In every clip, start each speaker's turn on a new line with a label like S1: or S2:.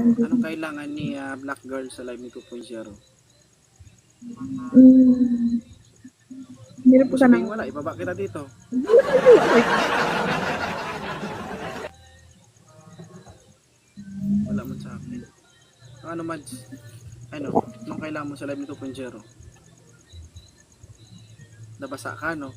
S1: Anong kailangan ni Black Girl sa live ni 2.0?
S2: Hindi na
S1: Huwag
S2: po
S1: mo
S2: sana.
S1: sabihin wala, ibaba kita dito. Wala man sa akin. Ano Mads? Anong kailangan mo sa live ni 2.0? Nabasa ka, no?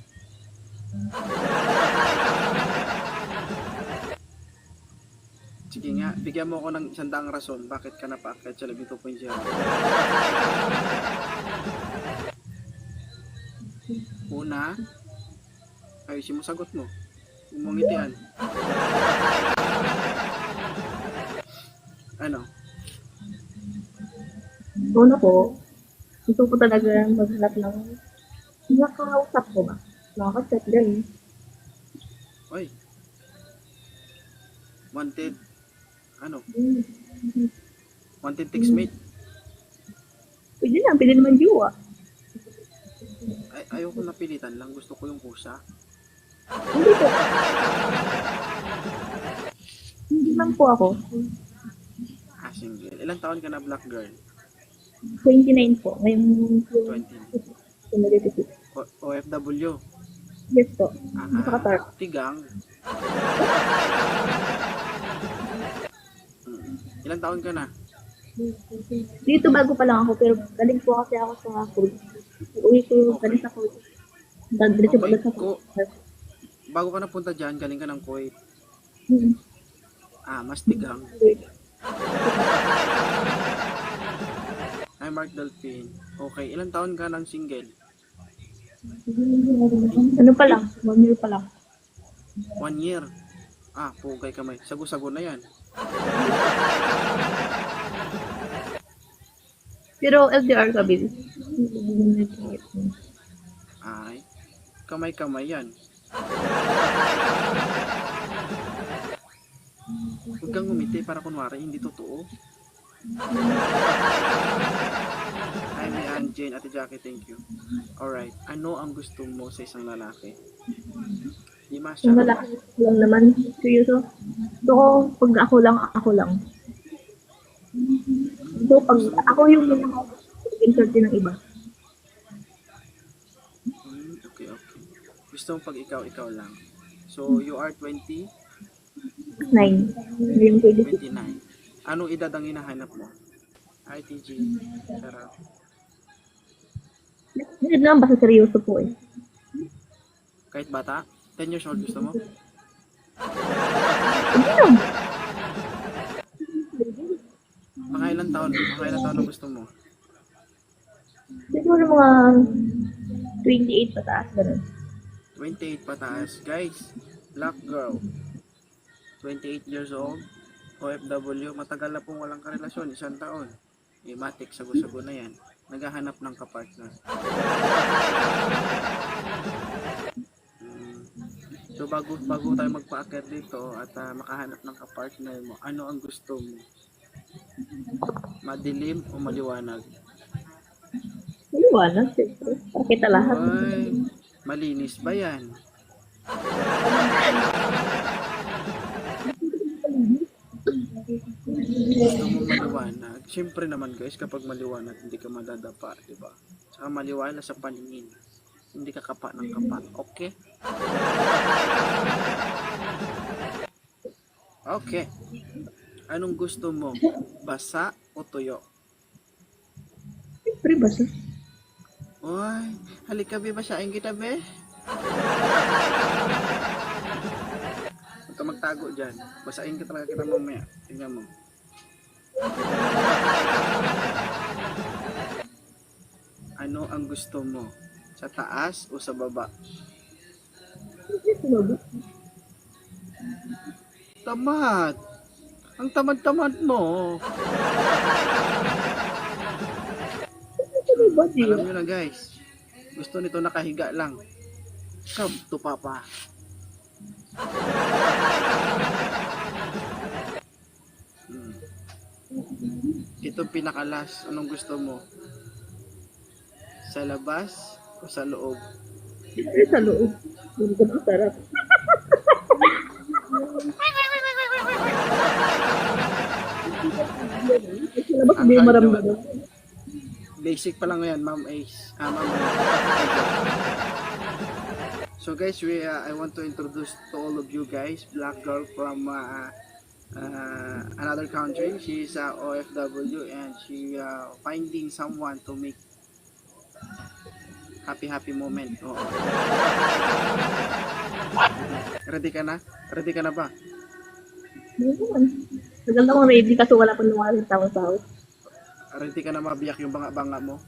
S1: Sige nga, bigyan mo ako ng 100 rason bakit ka napaakyat sa live ni 2.0. Una, ayusin mo sagot mo. Huwag mong ngitian. Ano?
S2: Una po, gusto ko talaga maghanap ng nakakausap ko ba? Nakaka-chat din.
S1: Oy. Wanted. Ano? Wanted textmate.
S2: Pwede naman jowa.
S1: Ayoko napilitan lang. Gusto ko yung kusa.
S2: Hindi po. Hindi lang po ako.
S1: Single. Ilang taon ka na, Black Girl?
S2: 29 po. Ngayong
S1: 20. OFW?
S2: Yes po. Nakaka-tarp.
S1: Tigang. Ilang taon ka na?
S2: Dito bago pa lang ako, pero galing po kasi ako sa food. Uwi ko galing sa food. Diretso pa sa food.
S1: Bago ka napunta dyan, galing ka ng Kuwait. Mas tigang. Hi, Mark Delphine. Okay, ilang taon ka ng single?
S2: Ano pa lang? 1 year pa lang.
S1: 1 year? Pugay kamay. Sago-sago na yan.
S2: Pero LDR ka, Bill.
S1: Ay, kamay-kamay yan. Huwag kang ngumiti para kunwari hindi totoo. Hi, may Jane, Ate Jackie, thank you. Alright, ano ang gusto mo sa isang lalaki? Di
S2: Yung
S1: masyado.
S2: lalaki lang naman. Seryoso. Gusto ko, pag ako lang. So, pag ako yung insert ng iba.
S1: Okay. Gusto mo pag ikaw lang. So, you are 29. 29. Anong edad ang hinahanap mo? ITG. Sarap.
S2: Hindi naman basta seryoso po eh.
S1: Kahit bata? 10 years old gusto mo?
S2: Hindi naman.
S1: Mga ilang taon ang gusto mo?
S2: Siguro mga 28 pataas, ganun.
S1: 28 pataas. Guys, Black Girl. 28 years old. OFW. Matagal na pong walang karelasyon. 1 taon. Matik, sago-sago na yan. Naghahanap ng kapartner. So bago tayo magpa-akit dito at makahanap ng kapartner mo, ano ang gusto mo? Madilim o maliwanag?
S2: Maliwanag, siyempre. Para kita lahat.
S1: Ay, malinis ba yan? Gusto mo maliwanag? Siyempre naman guys, kapag maliwanag, hindi ka madadapa, diba? Saka maliwanag sa paningin. Hindi ka kapa ng kapa. Okay? Okay. Anong gusto mo? Basa o tuyo?
S2: Siyempre, basta.
S1: Uy, halika be, basahin kita be. Huwag ka magtago dyan. Basahin ka talaga kita mamaya. Tingnan mo. Ano ang gusto mo? Sa taas o sa baba? Tamad. Ang tamad-tamad mo. Alam nyo na guys. Gusto nito nakahiga lang. Come to papa. Ito pinakalas. Anong gusto mo? Sa labas o sa loob?
S2: Sa loob. Hindi ko masarap. Sa labas,
S1: Ang
S2: hindi
S1: hard
S2: maramdaman.
S1: yun. Basic pa lang yan, Ma'am Ace. Ma'am. So guys, I want to introduce to all of you guys, black girl from another country. She is OFW and she finding someone to make happy moment. Oo. Ready ka na? Ready ka na ba?
S2: Hindi naman. Tagal akong ready kasi wala pa lumalang tao sa house.
S1: Ready ka na mabiyak yung banga-banga mo?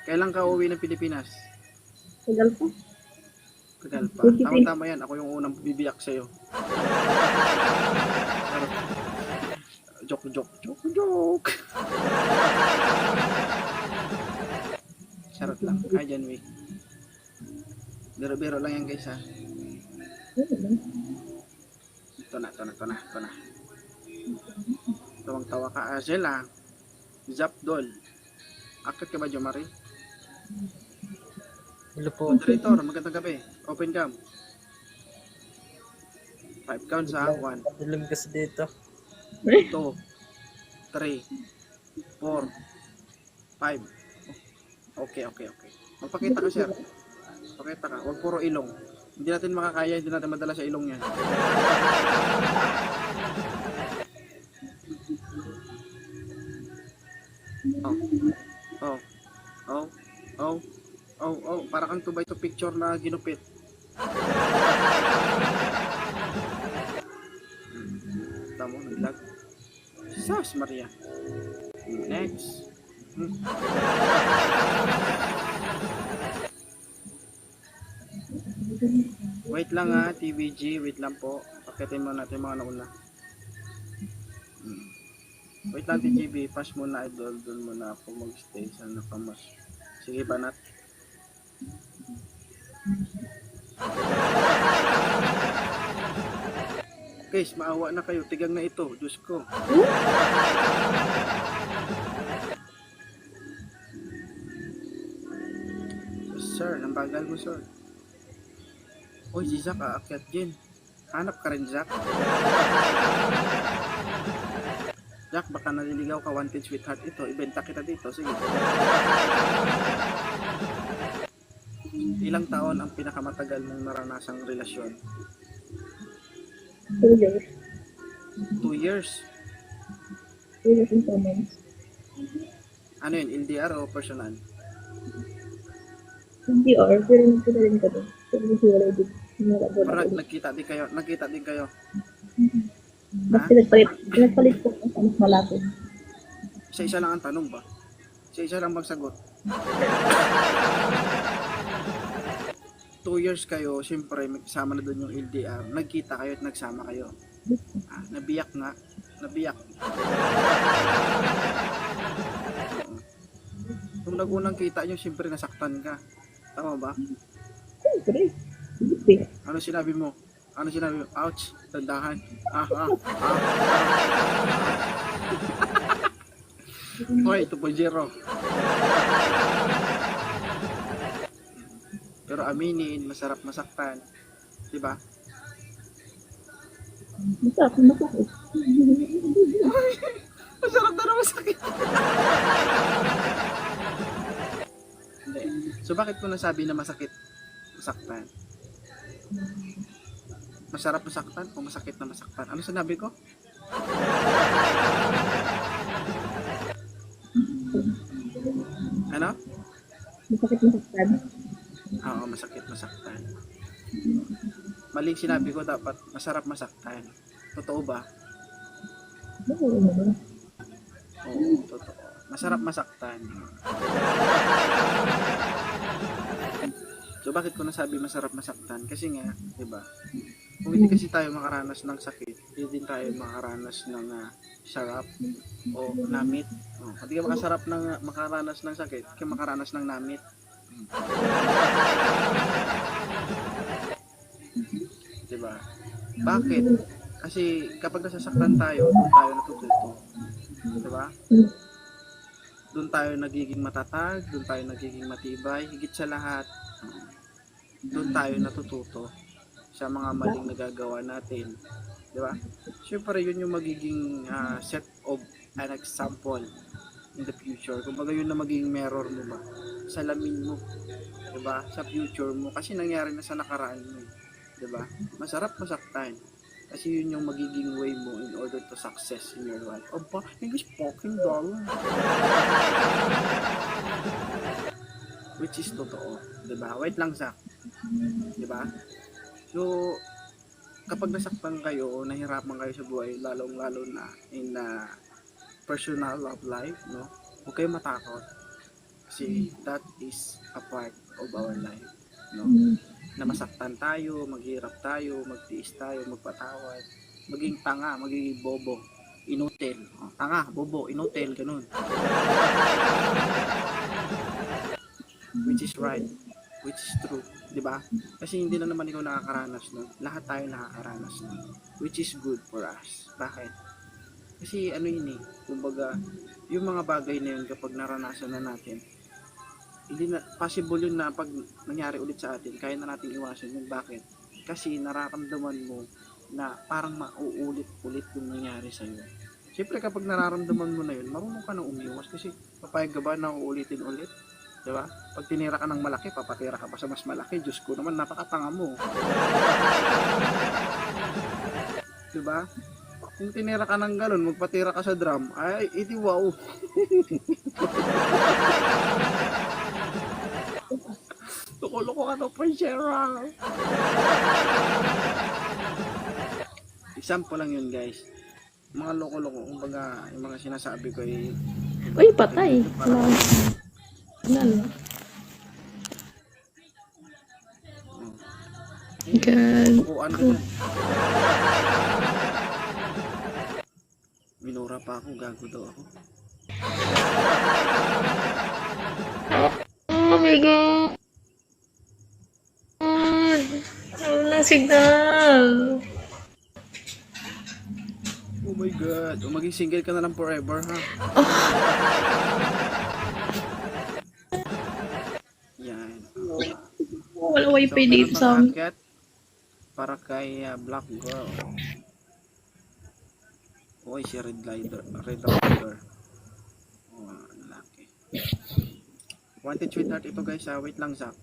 S1: Kailan ka uwi ng Pilipinas?
S2: Tagal pa.
S1: Tagal pa. Tama-tama yan. Ako yung unang bibiyak sa'yo. Joke. Charot lang. Hi, Janwick. Biro-biro lang yan guys ha. Ito na. Tawang-tawa ka. Angela. Zapdol. Akit ka ba, Jomari?
S3: Hello po.
S1: Moderator, magandang gabi. Open cam. 5 counts ha. 1,
S3: Dilim kasi dito.
S1: 2, 3, 4, 5. Okay. Magpakita ka, sir. Pakita ka. Huwag puro ilong. Hindi natin makakaya, hindi natin madala sa ilong yan. Para kang 2x2 picture na ginupit. Tamo, naglag. Sus, Maria. Next. Wait lang ha, TVG. Wait lang po. Pakitin mo natin mga nauna. Wait lang, TGB. Pass muna, idol. Doon muna ako mag-stay sa nakamas. Sige, banat. Guys, maawa na kayo. Tigang na ito. Diyos ko. Sir, ang bagal mo, sir. Uy, si Zack, aakyat din. Hanap ka rin, Zack. Zack, baka naliligaw ka, wanted sweetheart ito. Ibenta kita dito. Sige. Ilang taon ang pinakamatagal mong naranasang relasyon?
S2: 2 years.
S1: 2 years.
S2: 2 years and 2 months.
S1: Ano yun, LDR o personal?
S2: Hindi or, pero nagkita rin ka doon. So, hindi wala din.
S1: Para nagkita din kayo.
S2: Basta nagpalit ko sa mas malapit.
S1: Isa-isa lang ang tanong ba? Isa-isa lang bang sagot? 2 years kayo, siyempre may kasama na doon yung LDR. Nagkita kayo at nagsama kayo. Nabiyak nga. Nabiyak. Kung nag-unang kita nyo, siyempre nasaktan ka. Tama ba?
S2: Siyempre. Hindi.
S1: Ano sinabi mo? Ouch, tandahan. Hoy, 2.0. Pero aminin, masarap masaktan. Diba?
S2: Masakit.
S1: Masarap na naman sakit. Hindi. So bakit ko nasabi na masakit masaktan? Masarap masaktan o masakit na masaktan? Ano sinabi ko? Ano?
S2: Masakit.
S1: Oo, masakit masaktan. Maling sinabi ko, dapat masarap masaktan. Totoo ba? Oo, totoo. Masarap masaktan. So bakit ko nasabi masarap masaktan? Kasi nga, 'di ba? Kung hindi kasi tayo makaranas ng sakit, hindi din tayo makaranas ng sarap o namit. Hindi ka makaranas ng sakit, hindi ka makaranas ng namit. Diba? Bakit? Kasi kapag nasasaktan tayo, doon tayo natututo. Diba? Doon tayo nagiging matatag, doon tayo nagiging matibay, higit sa lahat, doon tayo natututo sa mga maling nagagawa natin Di ba? Siyempre, yun yung magiging set of an example in the future. Kumbaga yun na magiging mirror mo ba? Salamin mo. Di ba? Sa future mo. Kasi nangyari na sa nakaraan mo. Di ba? Masarap masaktan. Kasi yun yung magiging way mo in order to success in your life. Aba, English fucking dollar. Which is totoo. Diba? Wait lang, Zach. Diba? So, kapag nasaktan kayo o nahirapan kayo sa buhay, lalong-lalo na in personal love life, no? Huwag kayong matakot. Kasi that is a part of our life, no? Na masaktan tayo, maghirap tayo, magtiis tayo, magpatawad, maging tanga, magiging bobo, inutil. Tanga, bobo, inutil, ganun. Which is right, which is true, di ba? Kasi hindi na naman ikaw nakakaranas nun. Lahat tayo nakakaranas nun. Which is good for us. Bakit? Kasi ano yun kumbaga, yung mga bagay na yun kapag naranasan na natin, hindi na possible yun na pag nangyari ulit sa atin, kaya na nating iwasan yun. Bakit? Kasi nararamdaman mo na parang mauulit-ulit yung nangyari sa iyo. Siyempre kapag nararamdaman mo na yun, marunong ka na umiwas kasi papayag ka ba na uulitin ulit? Diba? Pag tinira ka ng malaki, papatira ka pa sa mas malaki. Diyos ko naman, napakatanga mo. Diba? Kung tinira ka ng galon, magpatira ka sa drum, ay, iti wow. Loko-loko ka to, Princhera. Example lang yun, guys. Mga loko-loko, kumbaga, yung mga sinasabi ko ay...
S2: Uy, patay. Ano? God.
S1: Tukuan ka dyan. Minura pa ako, gago daw ako.
S2: Oh my God. Walang signal.
S1: Oh my God. O maging single ka na lang forever, ha? Yan.
S2: Wala wifi dito sa amin.
S1: Pang-akyat para kay Black Girl. Oy, si Red Rider. Oh, lalaki. Wanted sweetheart ito, guys, ha? Wait lang, Zach.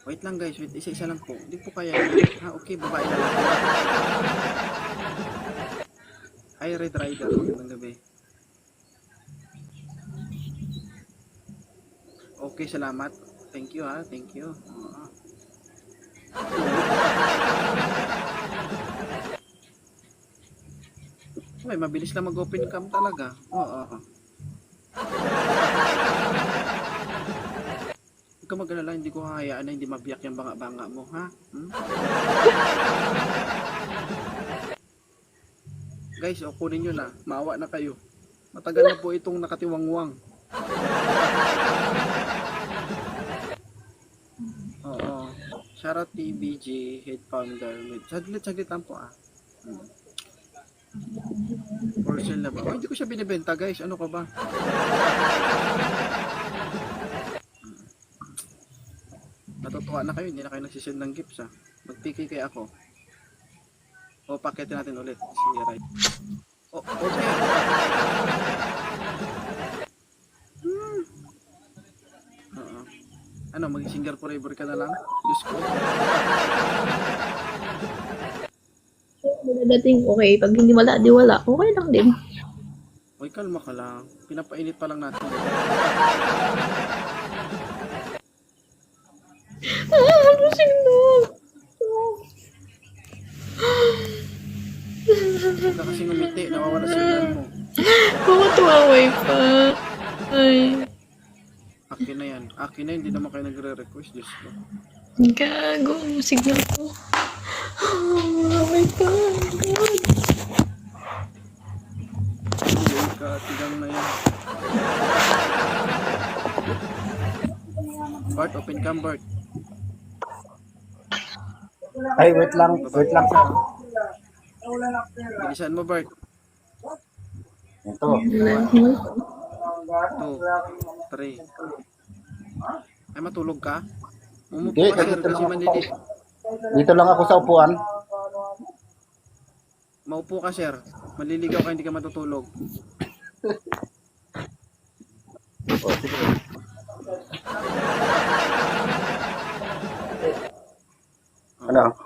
S1: Wait lang, guys. Wait, isa-isa lang po. Hindi po kaya. Ha, okay, babae na lang. Hi, Red Rider. Magandang gabi. Okay, salamat. Thank you, ha. Thank you. Okay, mabilis lang mag-open cam talaga. Oo. Huwag ka mag-alala, hindi ko hahayaan na hindi mabiyak yung banga-banga mo, ha? Guys, kunin nyo na. Maawa na kayo. Matagal na po itong nakatiwangwang. Oo. Shoutout TBG, head founder. Saglit lang po, For sale na ba? Oh, hindi ko siya binibenta, guys. Ano ka ba? Natutuwa na kayo. Hindi na kayo nagsisend ng gifts, ha? Mag-PK kaya ako. O, paketin natin ulit. Si Ray. Oh, okay. Ano, maging singer forever ka na lang? Diyos ko.
S2: Dating okay. Pag hindi wala, di wala. Okay lang din.
S1: Uy, kalma ka lang. Pinapainit pa lang natin.
S2: Ano signal?
S1: Huwag ka kasing umiti. Nawawala signal mo.
S2: Tuwaway pa. Ay.
S1: Akin na yan. Akin na, hindi naman kayo nagre-request. Diyos ko.
S2: Gago. Signal ko. Oh my God.
S1: Uy ka, tigang na yan. Bart, open cam, Bart.
S3: Ay, wait lang. Wait lang.
S1: Bilisan mo, Bart.
S3: Ito.
S1: 2, 3. Ay, matulog ka? Umupo
S3: Hindi,
S1: ka, sir,
S3: dito
S1: kasi
S3: lang ako.
S1: mandinig.
S3: Dito lang ako sa upuan.
S1: Maupo ka, sir. Maliligaw ka, hindi ka matutulog.
S3: Oh, sige. Ano?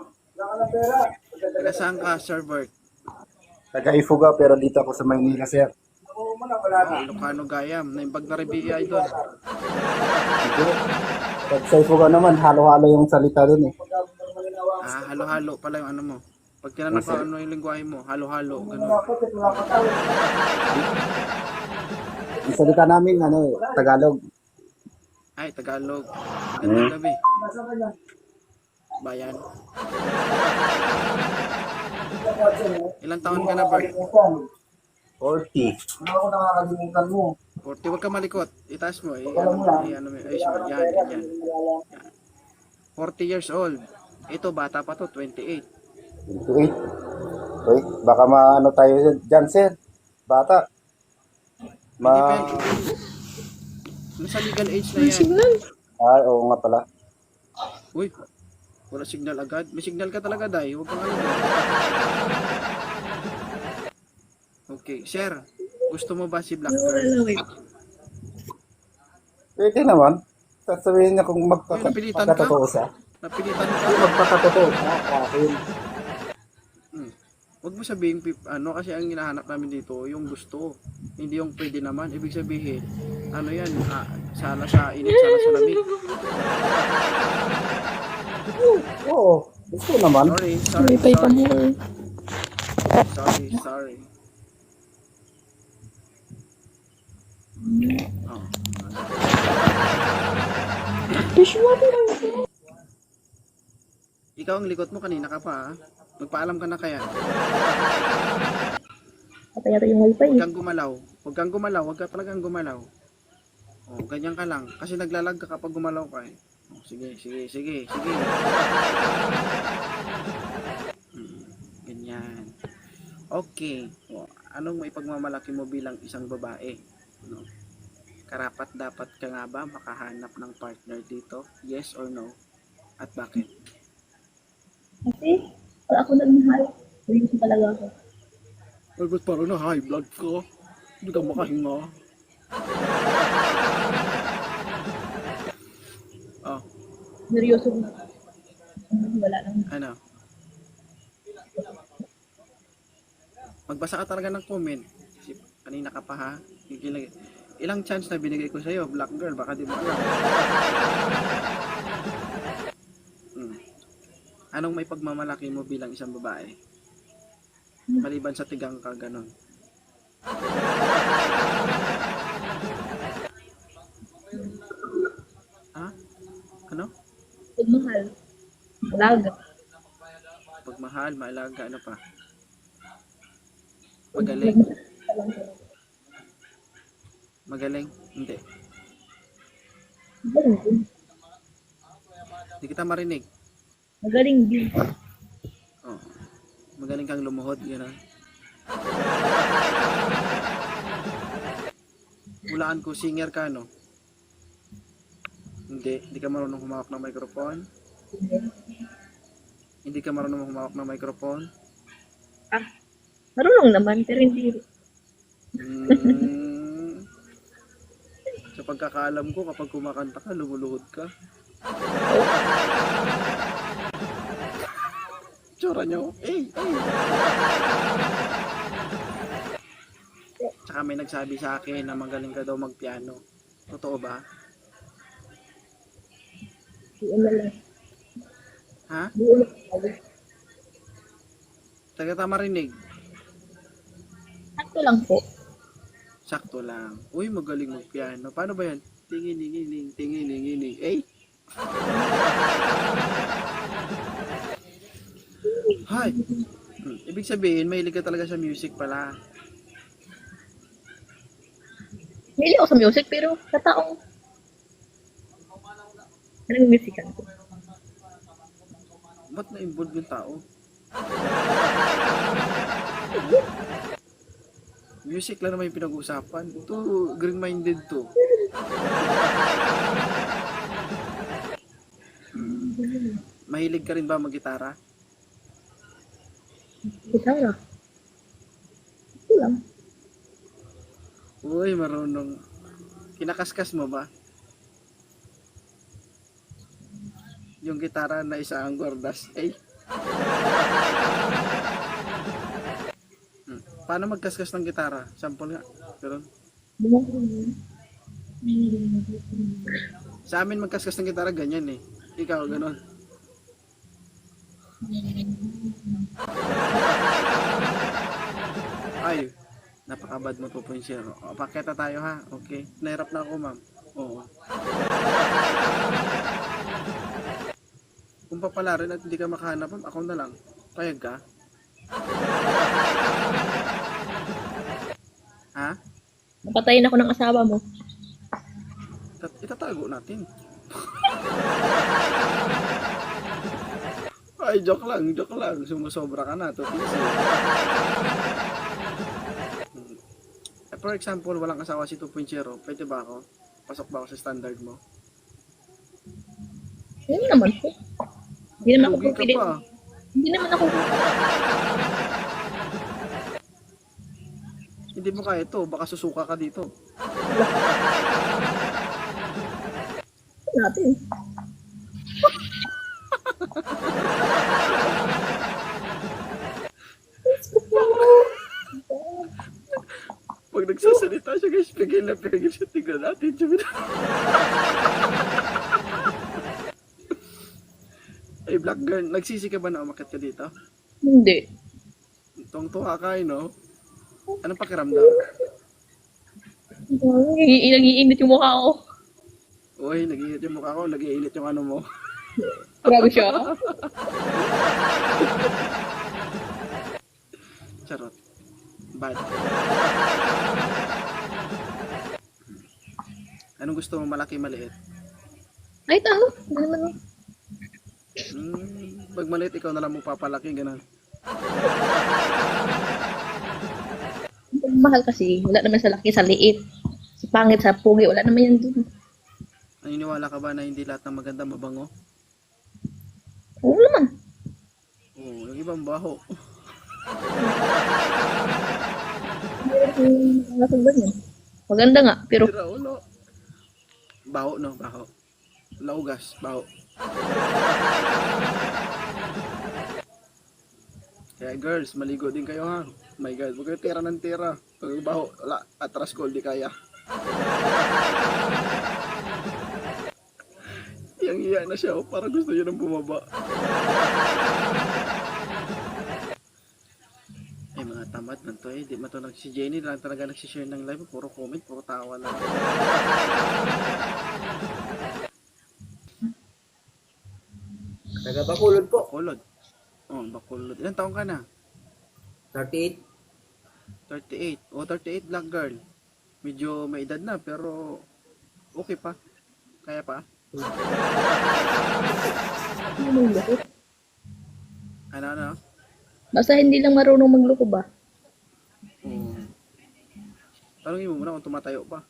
S1: Taga saan ka, Sir Bert?
S3: Taga-Ifuga pero dito ako sa Maynila, sir.
S1: Ilocano Gayam. Naimbag na Ribia doon.
S3: Hindi. Pag sa Ifuga naman, halo-halo yung salita dun eh.
S1: Halo-halo pala yung ano mo. Pag tinanong ka ano yung lingwahe mo, halo-halo. Ganun.
S3: Yung salita namin, Tagalog.
S1: Ay, Tagalog. Gandang gabi. Bayan. Ilang taon ka na, Bert?
S3: 40. Ano ako nakakalimutan mo?
S1: 40. Huwag ka malikot. Itaas mo. Ano mo. Ay, sorry. Yan. 40 years old. Ito, bata pa to. 28.
S3: 28. Uy, baka maano tayo dyan, sir. Bata.
S1: Hindi pa yan. Nasa legal age na yan.
S3: Ay, oo nga pala.
S1: Uy, wala signal agad. May signal ka talaga, Day. Huwag kang ano. Okay, sir. Gusto mo ba si Black Girl?
S3: Pwede naman. Sasabihin niya kung
S1: Napilitan ka?
S3: magpakatotoo siya.
S1: Napilitan ka?
S3: Magpakatotoo siya.
S1: Huwag mo sabihin, kasi ang hinahanap namin dito, yung gusto. Hindi yung pwede naman. Ibig sabihin, ano yan, sala sa init, sala sa lamig.
S3: Oo. Gusto naman.
S1: Sorry. Oh. Ikaw ang likot mo kanina ka pa, ha? Magpaalam ka na kaya.
S2: Patay yata yung wifi.
S1: Huwag kang gumalaw. Huwag ka talagang gumalaw. Oh, ganyan ka lang. Kasi naglalag ka kapag gumalaw ka eh. Oh, sige. Ganyan. Okay. Oh, anong may pagmamalaki mo bilang isang babae? No? Karapat dapat ka nga ba makahanap ng partner dito? Yes or no? At bakit?
S2: Kasi, pag ako nagmahal, seryoso talaga ako.
S1: Ay, ba't parang na high blood ka? Hindi ka makahinga. Oh,
S2: Seryoso na. Wala lang.
S1: ano? Magbasa ka talaga ng comment. Kasi kanina ka pa ha. Ilang chance na binigay ko sa'yo, Black Girl, baka di mo alam. Anong may pagmamalaki mo bilang isang babae? Maliban sa tigang ka, ganun. Ha? Ano?
S2: Pagmahal. Malaga.
S1: Pagmahal, maalaga, ano pa? Magaling. Magaling? Hindi.
S2: Magaling din.
S1: Hindi kita marinig.
S2: Magaling din.
S1: Oh. Magaling kang lumuhod, gano'n. Hulaan ko, singer ka, no? Hindi ka marunong humawak ng microphone? Hindi ka marunong humawak ng microphone?
S2: Marunong naman, pero hindi.
S1: Sa pagkakaalam ko, kapag kumakanta ka, lumuluhod ka. Tsura nyo, Tsaka may nagsabi sa akin na magaling ka daw magpiano. Totoo ba?
S2: Di ano lang.
S1: Ha?
S2: Di ano lang.
S1: Taga marinig.
S2: Sakto lang po.
S1: Sakto lang. Uy, magaling magpiano. Paano ba yan? Tingiling. Hi. Ibig sabihin, mahilig ka talaga sa music pala.
S2: Mahilig ako sa music, pero sa taong anong musican ko?
S1: Ba't na-involve yung tao? Music lang naman yung pinag-uusapan. Ito, green-minded to. Mahilig ka rin ba mag-gitara?
S2: Gitara.
S1: Uy, marunong. Kinakaskas mo ba? Yung gitara na isa ang gordas. Eh. Paano magkaskas ng gitara? Sample nga. Pero sa amin magkaskas ng gitara ganyan eh. Ikaw ganon. Ay, napakabad mo 2.0. O, pakita tayo ha. Okay. Nahirap na ako, ma'am. Oo. Kung papalarin at hindi ka makahanap, ma'am, ako na lang. Payag ka? Ha?
S2: Napatayin ako ng asawa mo.
S1: Itatago natin. Ay, joke lang, joke lang. Sumusobra ka na, tutisi. For example, walang asawa si 2.0, pwede ba ako? Pasok ba ako sa standard mo?
S2: Hindi naman po. Hindi naman ako
S1: Lugi ka
S2: pupili.
S1: pa.
S2: Hindi naman ako
S1: Hindi mo kaya ito, baka susuka ka dito.
S2: natin.
S1: Pag nagsasalita siya guys, pigil na pigil siya. Tignan natin. Ay, black girl, nagsisi ka ba na umakit ka dito?
S2: Hindi.
S1: Tungtuha ka, no? Anong pakiramdam?
S2: Nag-iinit yung mukha ko.
S1: Uy, nag-iinit yung mukha ko, nag-iinit yung ano mo.
S2: Grabe siya.
S1: Charot. Bad. Anong gusto mo, malaki, maliit?
S2: Ay, tao. Hindi naman.
S1: Pag maliit, ikaw na lang mo papalaki, ganun.
S2: Mahal kasi. Wala naman sa laki, sa liit. Sa pangit, sa pugi. Wala naman yan dun.
S1: Naniniwala ka ba na hindi lahat ng maganda mabango?
S2: Oo naman.
S1: Oo, yung ibang baho.
S2: Nasagdan yan. Maganda nga, pero
S1: Tira ulo. Baho, no? Baho. Laugas, baho. Kaya girls, maligo din kayo ha. My God, huwag kayo tira ng tira. Pag baho, wala, atras ko, di kaya. Yang iya na siya, oh, para gusto niya nang bumaba. Ay, mga tamad man to eh. Di man to si Jenny lang talaga nagsishare ng live. Puro comment, puro tawa lang.
S4: Taga Bacolod po.
S1: Bakulod. Oh, bakulod. Ilan taong ka na?
S4: 38.
S1: 38. Oh, 38 black girl. Medyo may edad na, pero okay pa. Kaya pa. Ano?
S2: basta hindi lang marunong magloko ba?
S1: Oh. Tanungin mo muna kung tumatayo pa.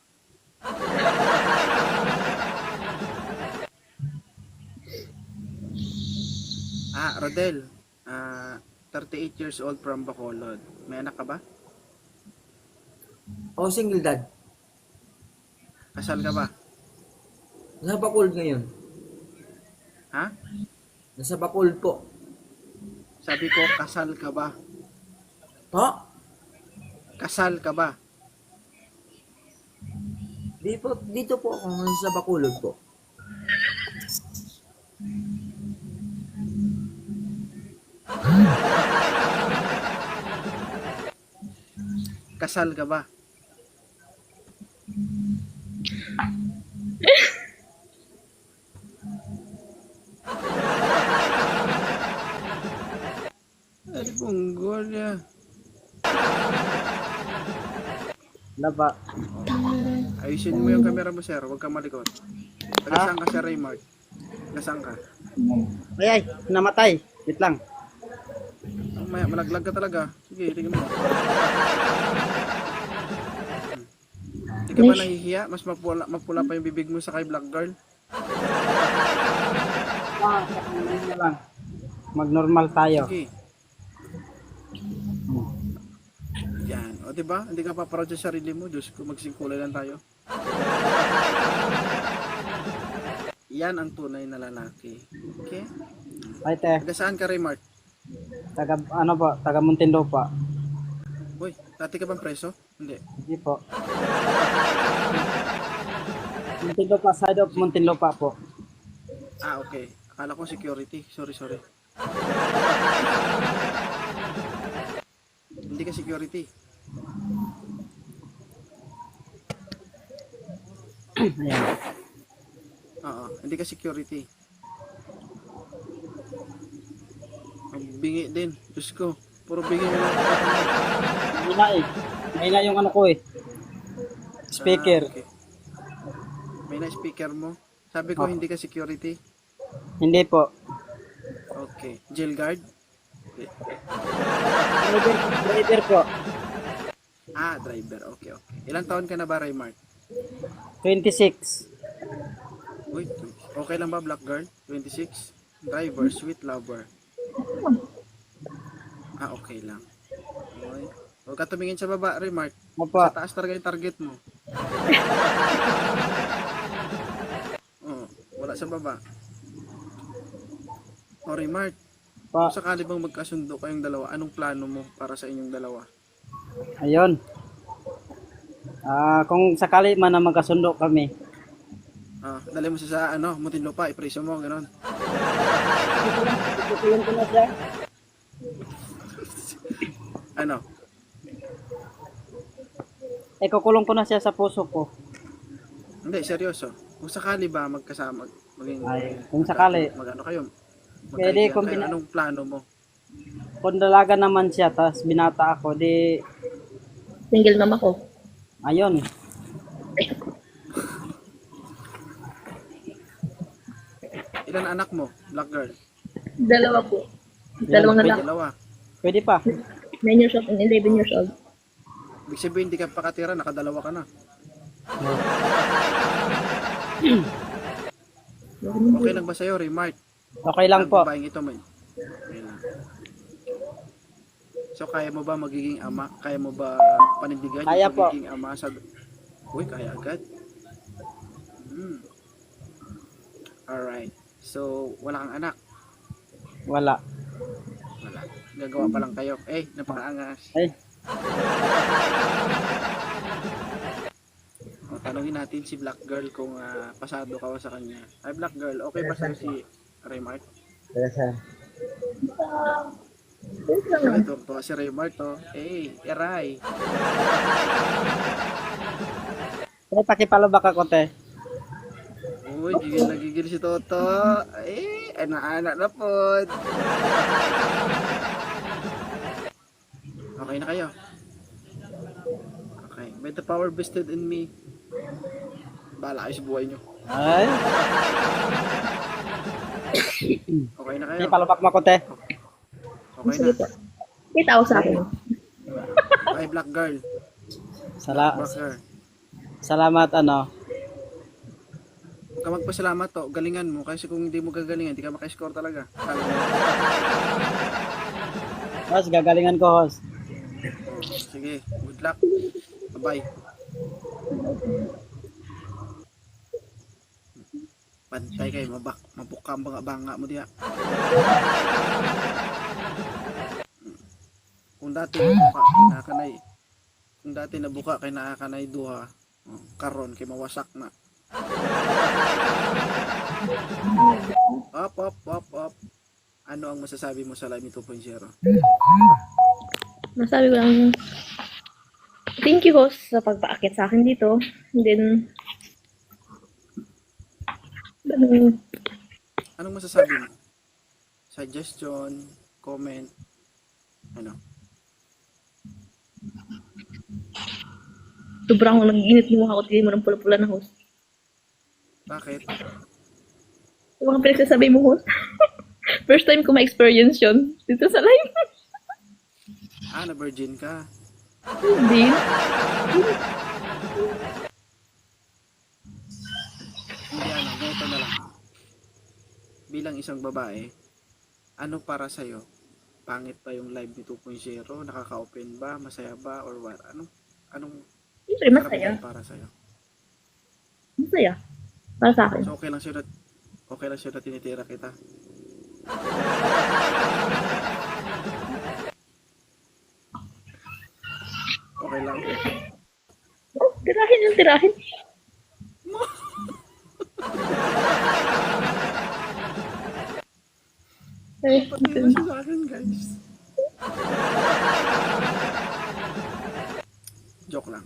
S1: Rodel. 38 years old from Bacolod. May anak ka ba?
S4: O, single dad.
S1: Kasal ka ba?
S4: Nasa Bacolod ngayon.
S1: Ha?
S4: Nasa Bacolod po.
S1: Sabi ko, kasal ka ba?
S4: Po?
S1: Kasal ka ba?
S4: Dito po ako ngayon sa Bacolod po.
S1: Kasal ka ba? Ay, punggol niya.
S3: Laba.
S1: Ayusin mo yung camera mo, sir. Huwag kang malikot. Tagasang ka, Sir Raymart. Tagasang ka.
S5: Ay, namatay. Wait lang.
S1: Malaglag ka talaga. Sige, tingnan mo. Hindi ka ba nahihiya? Mas mapula pa yung bibig mo sa kay Black Girl.
S5: Ano lang. Mag-normal tayo.
S1: Sige. Yan. O, di ba? Hindi ka pa proud sa sarili mo. Diyos ko, magsingkulay lang tayo. Yan ang tunay na lalaki. Okay?
S5: Ay, te.
S1: Taga saan ka, Raymart?
S5: Taga Muntinlupa.
S1: Uy, dati ka bang preso? Hindi.
S5: Hindi po. Muntinlupa, side of Muntinlupa po.
S1: Ah, okay. Akala ko security. Sorry. Hindi ka security.
S5: Ayan.
S1: Oo, hindi ka security. Ang bingi din. Diyos ko. Puro bingi mo lang.
S5: Mahina eh. Mahina yung ano ko eh. Speaker.
S1: Ah, okay. May na speaker mo. Sabi ko hindi ka security.
S5: Hindi po.
S1: Okay. Jail guard?
S5: Driver po.
S1: Ah, driver. Okay. Ilang taon ka na ba, Raymart?
S5: 26.
S1: Uy, okay lang ba, black girl? 26? Driver, sweet lover. Ah, okay lang. Okay. Huwag ka tumingin sa baba, Raymart.
S5: Opo.
S1: Sa taas talaga yung target mo. Oh, wala sa baba. O, Raymart,
S5: Pa.
S1: kung sakali bang magkasundo kayong dalawa, anong plano mo para sa inyong dalawa?
S5: Ayun. Kung sakali man na magkasundo kami.
S1: Ah, dali mo siya sa Muntinlupa, ipreso mo, gano'n.
S5: Tutulong ko na siya.
S1: Ano?
S5: Kukulong ko na siya sa puso ko.
S1: Hindi, seryoso. Kung sakali ba magkasama, maging
S5: Ay, kung sakali.
S1: magano kayo?
S5: Pwede
S1: Magkaibigan
S5: kung
S1: kayo, anong plano mo?
S5: Kung dalaga naman siya, tas binata ako, di,
S2: Single mom ako.
S5: ayun.
S1: Ilan anak mo, black girl?
S2: Dalawa po. Dalawang anak.
S1: Dalawa.
S5: Pwede pa.
S2: 9 years old and 11 years old.
S1: Ibig sabihin, hindi ka pakatira, nakadalawa ka na. Okay lang ba sa'yo, Remark?
S5: Okay lang po.
S1: Babaeng ito, may. Okay lang. So, kaya mo ba magiging ama? Kaya mo ba panindigan
S5: Kaya
S1: yung
S5: po.
S1: pagiging ama sa... Uy, kaya agad. Alright. So, wala kang anak.
S5: Wala.
S1: Wala. Gagawa pa lang kayo. Napakaangas.
S5: Ay,
S1: O, tanungin natin si Black Girl kung pasado ka ba sa kanya. Ay, Black Girl, okay ba sa'yo si Remark?
S2: Yes naman.
S1: Tuwa si Remark to. Eray.
S5: pakipalo baka ko te.
S1: Uy, gigil na gigil si Toto. Anak-anak na po. Okay na kayo? Okay. May the power vested in me. Bahala kayo sa buhay nyo.
S5: Ay,
S1: Okay na kayo?
S5: pakipalo mo ko te.
S1: Okay
S2: Sige
S1: na.
S2: po. Kita ako sa akin.
S1: Okay, Black Girl. Black Girl.
S5: Salamat ano.
S1: Huwag ka magpasalamat to. Galingan mo. Kasi kung hindi mo gagalingan, hindi ka makiscore talaga. Kala mo.
S5: Host, gagalingan ko host.
S1: Sige. Good luck. Bye-bye. Pantay kayo. Mabukang banga mo diya. Kung dati nabuka, kinakanay. Kung dati nabuka, kinakanay duha. Karon, kay mawasak na. Up. Ano ang masasabi mo sa Live 2.0?
S2: Masabi ko lang, thank you host sa pagpaakit sa akin dito. And then,
S1: Anong masasabi mo? Suggestion, comment, ano?
S2: sobrang nag-init yung mukha ko, tingin mo ng pula-pula na host.
S1: Bakit?
S2: Yung mga pinagsasabi mo host. First time ko ma-experience yun dito sa live.
S1: Na virgin ka.
S2: Hindi.
S1: Hindi ganito na lang. Bilang isang babae, ano para sa'yo Pangit pa yung live ni 2.0? Nakaka-open ba? Masaya ba? Or what? Anong
S2: Siyempre, masaya.
S1: karamihan para sa'yo?
S2: Masaya. Para sa akin.
S1: So, okay lang siya na tinitira kita. Okay lang.
S2: Oh, tirahin yung tirahin. Eh,
S1: Patay na siya sa akin, guys. Joke lang.